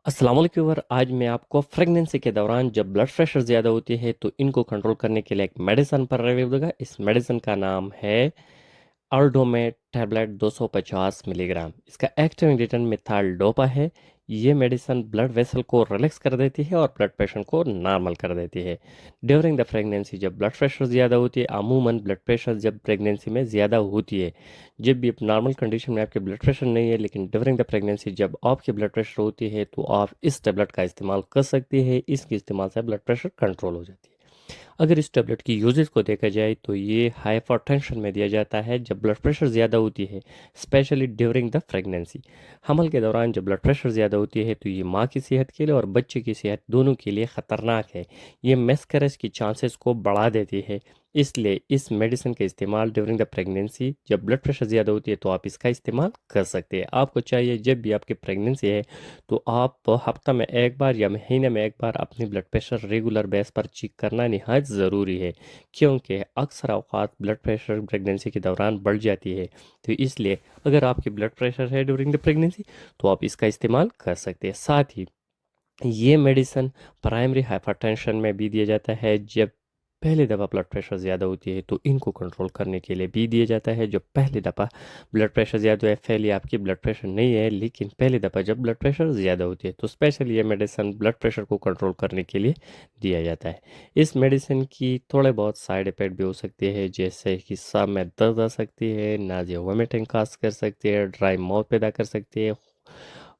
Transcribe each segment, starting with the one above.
अस्सलाम वालेकुम व्यूअर, आज मैं आपको प्रेगनेंसी के दौरान जब ब्लड प्रेशर ज़्यादा होती है तो इनको कंट्रोल करने के लिए एक मेडिसिन पर रिव्यू दूंगा। इस मेडिसिन का नाम है अर्डोमेट टैबलेट 250 मिलीग्राम। इसका एक्टिव इंग्रेडिएंट मिथाइल डोपा है। ये मेडिसिन ब्लड वेसल को रिलैक्स कर देती है और ब्लड प्रेशर को नॉर्मल कर देती है। ड्यूरिंग द प्रेगनेंसी जब ब्लड प्रेशर ज़्यादा होती है, अमूमन ब्लड प्रेशर जब प्रेगनेंसी में ज़्यादा होती है, जब भी नॉर्मल कंडीशन में आपके ब्लड प्रेशर नहीं है, लेकिन ड्यूरिंग द प्रेगनेंसी जब आपकी ब्लड प्रेशर होती है तो आप इस टेबलेट का इस्तेमाल कर सकती है। इसके इस्तेमाल से ब्लड प्रेशर कंट्रोल हो जाती है। अगर इस टेबलेट की यूजेस को देखा जाए तो ये हाइपरटेंशन में दिया जाता है जब ब्लड प्रेशर ज़्यादा होती है, स्पेशली ड्यूरिंग द प्रेगनेंसी। हमल के दौरान जब ब्लड प्रेशर ज़्यादा होती है तो ये माँ की सेहत के लिए और बच्चे की सेहत दोनों के लिए ख़तरनाक है। ये मिसकैरेज की चांसेस को बढ़ा देती है। इसलिए इस मेडिसिन का इस्तेमाल ड्यूरिंग द प्रेगनेंसी जब ब्लड प्रेशर ज़्यादा होती है तो आप इसका इस्तेमाल कर सकते हैं। आपको चाहिए जब भी आपकी प्रेगनेंसी है तो आप हफ्ता में एक बार या महीने में एक बार अपनी ब्लड प्रेशर रेगुलर बेस पर चेक करना निहायत ज़रूरी है, क्योंकि अक्सर अवकात ब्लड प्रेशर प्रेगनेंसी के दौरान बढ़ जाती है। तो इसलिए अगर आपकी ब्लड प्रेशर है ड्यूरिंग द प्रेगनेंसी तो आप इसका इस्तेमाल कर सकते हैं। साथ ही ये मेडिसिन प्राइमरी हाइपरटेंशन में भी दिया जाता है। जब पहली दफ़ा ब्लड प्रेशर ज़्यादा होती है तो इनको कंट्रोल करने के लिए भी दिया जाता है। जो पहली दफ़ा ब्लड प्रेशर ज़्यादा है, पहले आपकी ब्लड प्रेशर नहीं है, लेकिन पहली दफ़ा जब ब्लड प्रेशर ज़्यादा होती है तो स्पेशली ये मेडिसिन ब्लड प्रेशर को कंट्रोल करने के लिए दिया जाता है। इस मेडिसिन की थोड़े बहुत साइड इफ़ेक्ट भी हो सकते हैं, जैसे कि सांस में दर्द आ सकती है, नाज़िया वोमिटिंग काज कर सकती है, ड्राई माउथ पैदा कर सकती है,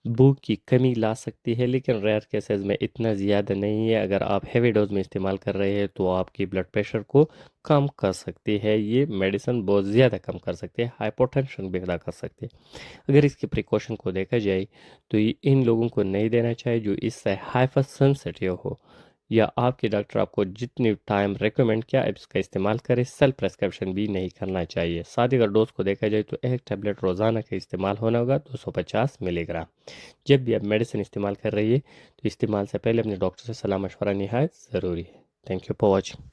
भूख की कमी ला सकती है, लेकिन रेयर केसेस में इतना ज़्यादा नहीं है। अगर आप हेवी डोज में इस्तेमाल कर रहे हैं तो आपकी ब्लड प्रेशर को कम कर सकती है। ये मेडिसिन बहुत ज़्यादा कम कर सकती है, हाइपोटेंशन भी पैदा कर सकती है। अगर इसके प्रिकॉशन को देखा जाए तो ये इन लोगों को नहीं देना चाहिए जो इससे हाइपर सेंसिटिव हो, या आपके डॉक्टर आपको जितनी टाइम रेकमेंड किया आप इसका इस्तेमाल करें। सेल्फ प्रेस्क्रिप्शन भी नहीं करना चाहिए। साथ ही अगर डोज को देखा जाए तो एक टैबलेट रोज़ाना का इस्तेमाल होना होगा 250 मिलीग्राम। जब भी आप मेडिसिन इस्तेमाल कर रही है तो इस्तेमाल से पहले अपने डॉक्टर से सलाह मशवरा निहायत ज़रूरी है। Thank you for watching.